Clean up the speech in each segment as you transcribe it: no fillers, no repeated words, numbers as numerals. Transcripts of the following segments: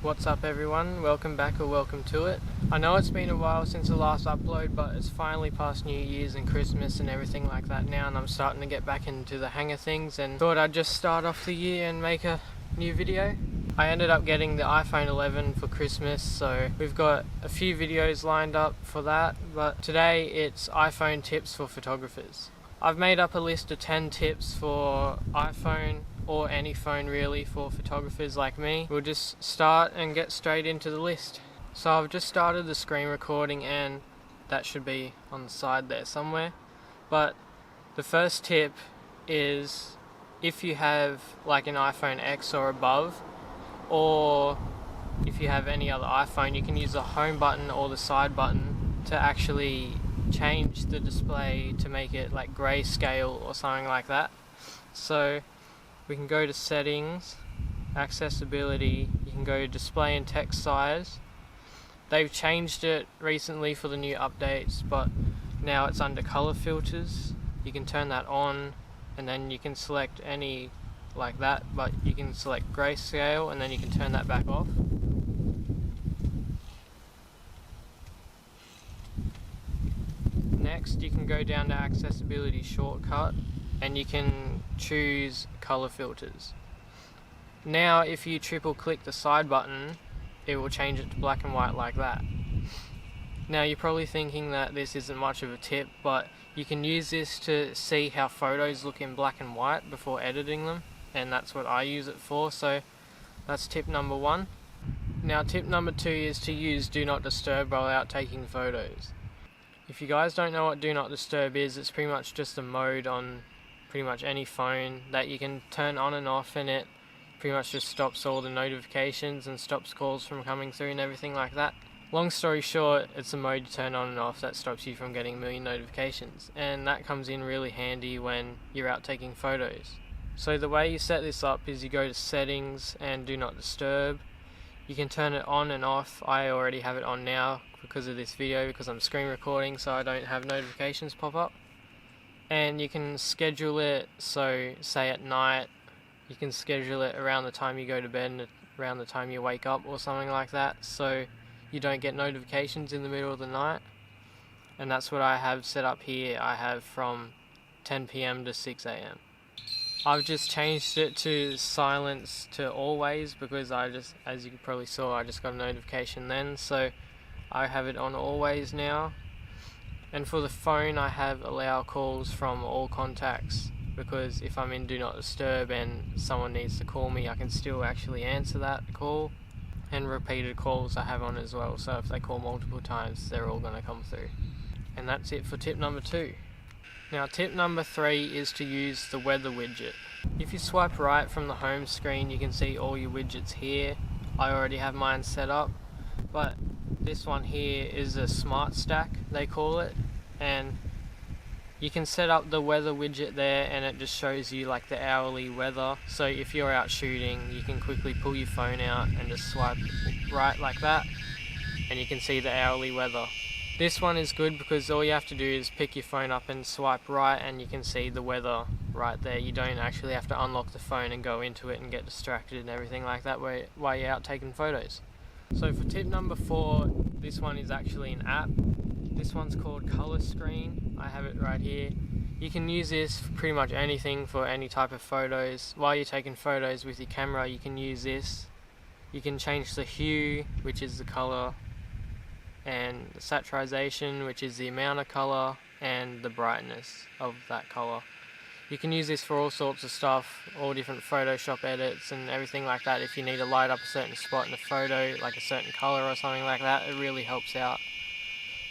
What's up everyone, welcome back or welcome to it. I know it's been a while since the last upload, but it's finally past New Year's and Christmas and everything like that now, and I'm starting to get back into the hang of things and thought I'd just start off the year and make a new video. I ended up getting the iPhone 11 for Christmas, so we've got a few videos lined up for that, but today it's iPhone tips for photographers. I've made up a list of 10 tips for iPhone or any phone really for photographers like me. We'll just start and get straight into the list. So I've just started the screen recording and that should be on the side there somewhere. But the first tip is if you have like an iPhone X or above, or if you have any other iPhone, you can use the home button or the side button to actually change the display to make it like grayscale or something like that. So we can go to settings, accessibility, you can go to display and text size. They've changed it recently for the new updates, but now it's under color filters. You can turn that on and then you can select any like that, but you can select grayscale and then you can turn that back off. Next you can go down to accessibility shortcut and you can choose color filters. Now if you triple click the side button, it will change it to black and white like that. Now you're probably thinking that this isn't much of a tip, but you can use this to see how photos look in black and white before editing them, and that's what I use it for. So that's tip number 1. Now tip number 2 is to use do not disturb while out taking photos. If you guys don't know what do not disturb is, it's pretty much just a mode on pretty much any phone that you can turn on and off, and it pretty much just stops all the notifications and stops calls from coming through and everything like that. Long story short, it's a mode you turn on and off that stops you from getting a million notifications, and that comes in really handy when you're out taking photos. So the way you set this up is you go to settings and do not disturb. You can turn it on and off. I already have it on now because of this video, because I'm screen recording, so I don't have notifications pop up. And you can schedule it, so say at night, you can schedule it around the time you go to bed and around the time you wake up or something like that, so you don't get notifications in the middle of the night. And that's what I have set up here. I have from 10 PM to 6 AM. I've just changed it to silence to always because as you probably saw, I just got a notification then, so I have it on always now. And for the phone, I have allow calls from all contacts, because if I'm in do not disturb and someone needs to call me, I can still actually answer that call. And repeated calls I have on as well, so if they call multiple times, they're all going to come through. And that's it for tip number 2. Now tip number 3 is to use the weather widget. If you swipe right from the home screen, you can see all your widgets here. I already have mine set up, but this one here is a smart stack, they call it, and you can set up the weather widget there and it just shows you like the hourly weather. So if you're out shooting, you can quickly pull your phone out and just swipe right like that and you can see the hourly weather. This one is good because all you have to do is pick your phone up and swipe right and you can see the weather right there. You don't actually have to unlock the phone and go into it and get distracted and everything like that while you're out taking photos. So for tip number 4, this one is actually an app. This one's called Color Screen. I have it right here. You can use this for pretty much anything, for any type of photos. While you're taking photos with your camera, you can use this. You can change the hue, which is the color, and the saturation, which is the amount of color, and the brightness of that color. You can use this for all sorts of stuff, all different Photoshop edits and everything like that. If you need to light up a certain spot in a photo, like a certain color or something like that, it really helps out.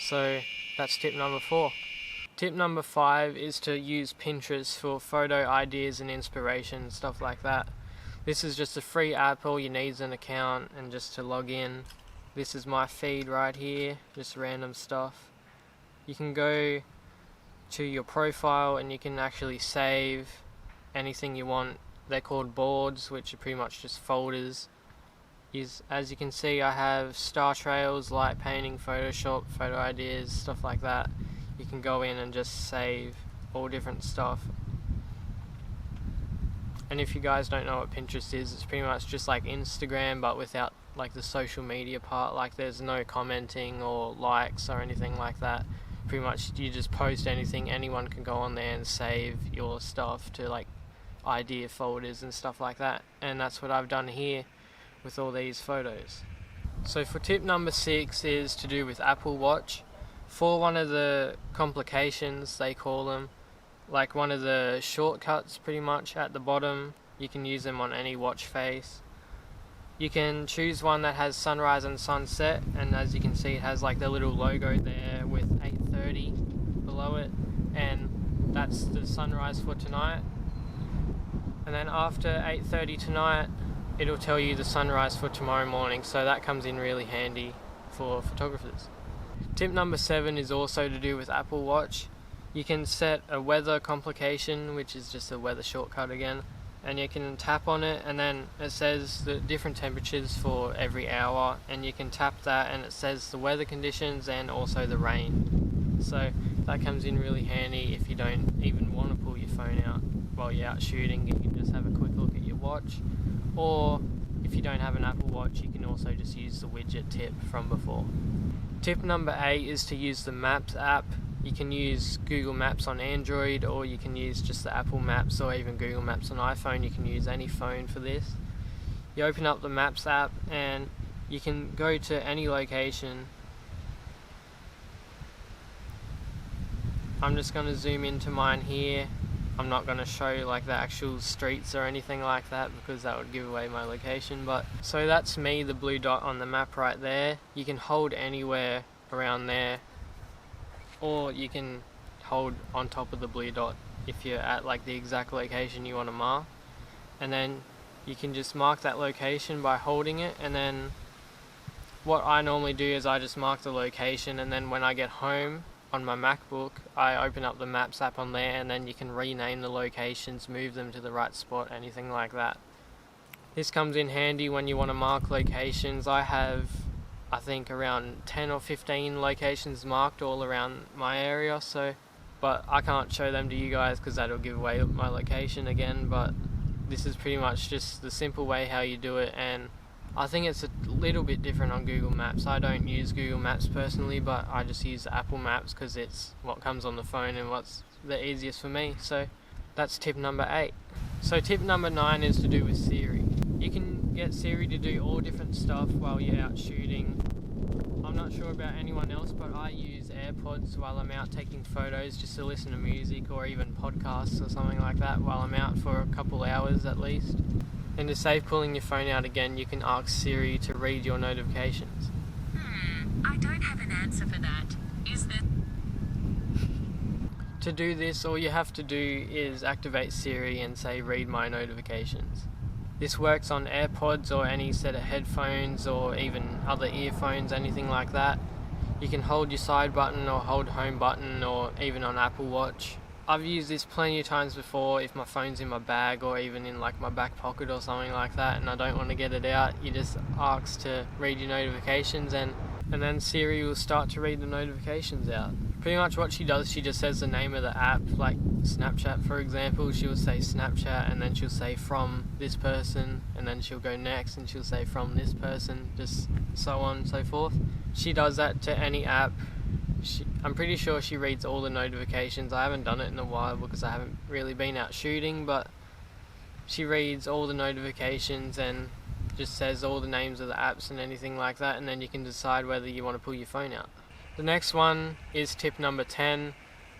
So that's tip number 4. Tip number 5 is to use Pinterest for photo ideas and inspiration, stuff like that. This is just a free app. All you need is an account and just to log in. This is my feed right here, just random stuff. You can go to your profile and you can actually save anything you want. They're called boards, which are pretty much just folders. As you can see, I have star trails, light painting, Photoshop, photo ideas, stuff like that. You can go in and just save all different stuff. And if you guys don't know what Pinterest is, it's pretty much just like Instagram but without like the social media part. Like there's no commenting or likes or anything like that. Pretty much you just post anything, anyone can go on there and save your stuff to like idea folders and stuff like that. And that's what I've done here with all these photos. So for tip number 6 is to do with Apple Watch. For one of the complications, they call them, like one of the shortcuts pretty much at the bottom, you can use them on any watch face. You can choose one that has sunrise and sunset, and as you can see it has like the little logo there with 8:30 below it, and that's the sunrise for tonight. And then after 8:30 tonight, it'll tell you the sunrise for tomorrow morning, so that comes in really handy for photographers. Tip number 7 is also to do with Apple Watch. You can set a weather complication, which is just a weather shortcut again, and you can tap on it and then it says the different temperatures for every hour, and you can tap that and it says the weather conditions and also the rain. So that comes in really handy if you don't even want to pull your phone out while you're out shooting. You can just have a quick look at your watch, or if you don't have an Apple Watch you can also just use the widget tip from before. Tip number 8 is to use the Maps app. You can use Google Maps on Android, or you can use just the Apple Maps, or even Google Maps on iPhone. You can use any phone for this. You open up the Maps app and you can go to any location. I'm just going to zoom into mine here. I'm not going to show like the actual streets or anything like that because that would give away my location. But so that's me, the blue dot on the map right there. You can hold anywhere around there, or you can hold on top of the blue dot if you're at like the exact location you want to mark, and then you can just mark that location by holding it. And then what I normally do is I just mark the location, and then when I get home on my MacBook I open up the Maps app on there, and then you can rename the locations, move them to the right spot, anything like that. This comes in handy when you want to mark locations. I have I think around 10 or 15 locations marked all around my area, but I can't show them to you guys because that'll give away my location again. But this is pretty much just the simple way how you do it, and I think it's a little bit different on Google Maps. I don't use Google Maps personally, but I just use Apple Maps because it's what comes on the phone and what's the easiest for me. So that's tip number 8. So tip number 9 is to do with Siri. You can get Siri to do all different stuff while you're out shooting. I'm not sure about anyone else, but I use AirPods while I'm out taking photos just to listen to music or even podcasts or something like that while I'm out for a couple hours at least. And to save pulling your phone out again, you can ask Siri to read your notifications. I don't have an answer for that. Is there... To do this, all you have to do is activate Siri and say read my notifications. This works on AirPods or any set of headphones or even other earphones, anything like that. You can hold your side button or hold home button, or even on Apple Watch. I've used this plenty of times before if my phone's in my bag or even in like my back pocket or something like that and I don't want to get it out. You just ask to read your notifications, and then Siri will start to read the notifications out. Pretty much what she does, she just says the name of the app, like Snapchat for example. She'll say Snapchat and then she'll say from this person, and then she'll go next and she'll say from this person, just so on and so forth. She does that to any app. I'm pretty sure she reads all the notifications. I haven't done it in a while because I haven't really been out shooting, but she reads all the notifications and just says all the names of the apps and anything like that, and then you can decide whether you want to pull your phone out. The next one is tip number 10.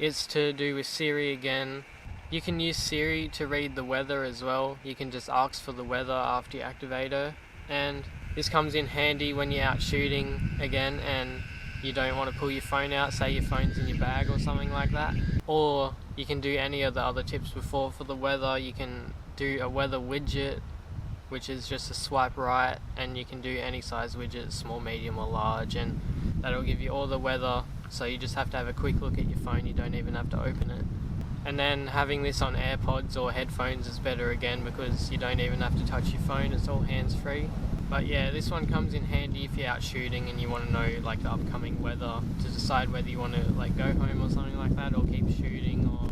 It's to do with Siri again. You can use Siri to read the weather as well. You can just ask for the weather after you activate her, and this comes in handy when you're out shooting again and you don't want to pull your phone out, say your phone's in your bag or something like that. Or you can do any of the other tips before for the weather. You can do a weather widget, which is just a swipe right, and you can do any size widget, small, medium or large, and that'll give you all the weather. So you just have to have a quick look at your phone, you don't even have to open it. And then having this on AirPods or headphones is better again because you don't even have to touch your phone, it's all hands-free. But yeah, this one comes in handy if you're out shooting and you want to know like the upcoming weather to decide whether you want to like go home or something like that, or keep shooting, or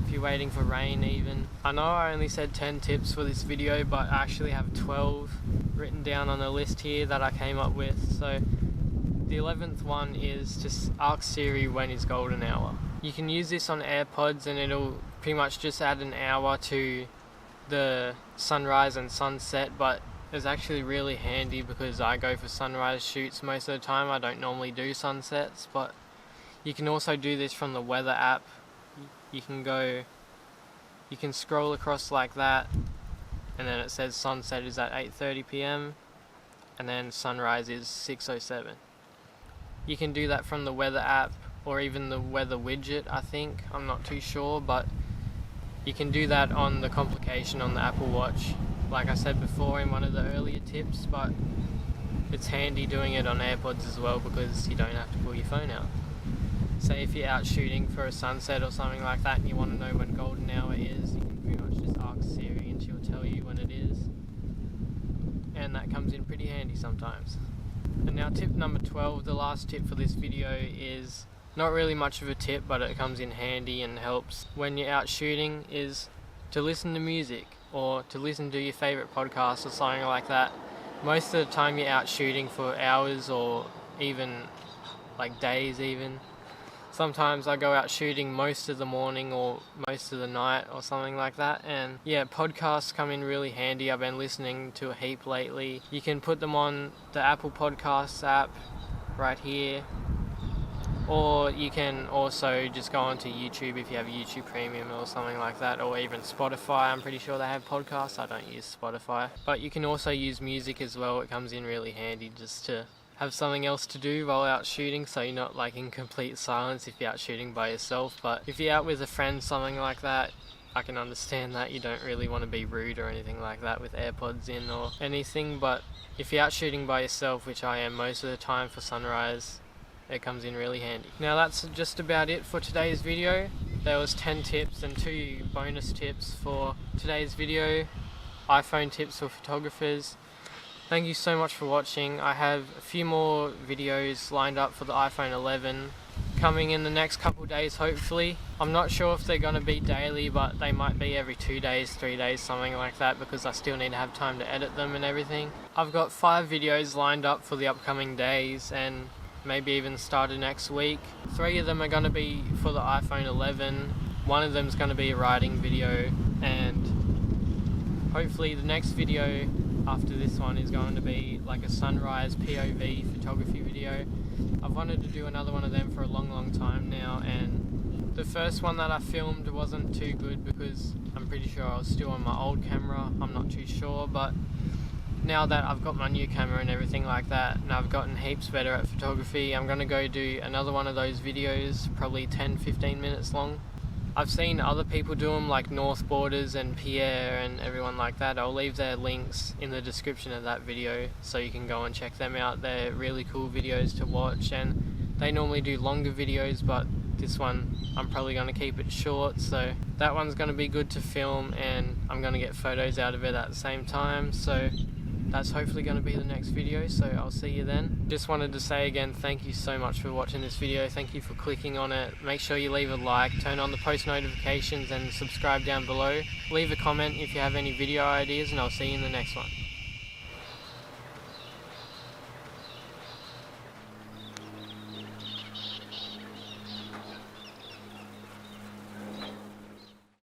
if you're waiting for rain even. I know I only said 10 tips for this video, but I actually have 12 written down on a list here that I came up with. So the 11th one is to ask Siri when is golden hour. You can use this on AirPods and it'll pretty much just add an hour to the sunrise and sunset, but it's actually really handy because I go for sunrise shoots most of the time. I don't normally do sunsets, but you can also do this from the weather app. You can scroll across like that, and then it says sunset is at 8:30 p.m. and then sunrise is 6:07. You can do that from the weather app or even the weather widget, I think. I'm not too sure, but you can do that on the complication on the Apple Watch, like I said before in one of the earlier tips, but it's handy doing it on AirPods as well because you don't have to pull your phone out. Say if you're out shooting for a sunset or something like that and you want to know when golden hour is, you can pretty much just ask Siri and she'll tell you when it is. And that comes in pretty handy sometimes. And now tip number 12, the last tip for this video, is not really much of a tip, but it comes in handy and helps when you're out shooting, is to listen to music or to listen to your favourite podcast or something like that. Most of the time you're out shooting for hours or even like days even. Sometimes I go out shooting most of the morning or most of the night or something like that, and yeah, podcasts come in really handy. I've been listening to a heap lately. You can put them on the Apple Podcasts app right here, or you can also just go onto YouTube if you have YouTube Premium or something like that, or even Spotify. I'm pretty sure they have podcasts. I don't use Spotify, but you can also use music as well. It comes in really handy just to have something else to do while out shooting, so you're not like in complete silence if you're out shooting by yourself. But if you're out with a friend, something like that, I can understand that you don't really want to be rude or anything like that with AirPods in or anything. But if you're out shooting by yourself, which I am most of the time for sunrise, it comes in really handy. Now that's just about it for today's video. There was 10 tips and 2 bonus tips for today's video, iPhone tips for photographers. Thank you so much for watching. I have a few more videos lined up for the iPhone 11 coming in the next couple days hopefully. I'm not sure if they're going to be daily, but they might be every 2 days, 3 days, something like that, because I still need to have time to edit them and everything. I've got 5 videos lined up for the upcoming days and maybe even started next week. 3 of them are going to be for the iPhone 11. One of them is going to be a riding video, and hopefully the next video after this one is going to be like a sunrise POV photography video. I've wanted to do another one of them for a long time now, and the first one that I filmed wasn't too good because I'm pretty sure I was still on my old camera. I'm not too sure, but now that I've got my new camera and everything like that, and I've gotten heaps better at photography, I'm going to go do another one of those videos, probably 10-15 minutes long. I've seen other people do them like North Borders and Pierre and everyone like that. I'll leave their links in the description of that video so you can go and check them out. They're really cool videos to watch, and they normally do longer videos, but this one I'm probably going to keep it short, so that one's going to be good to film and I'm going to get photos out of it at the same time. So that's hopefully going to be the next video, so I'll see you then. Just wanted to say again, thank you so much for watching this video. Thank you for clicking on it. Make sure you leave a like, turn on the post notifications and subscribe down below. Leave a comment if you have any video ideas, and I'll see you in the next one.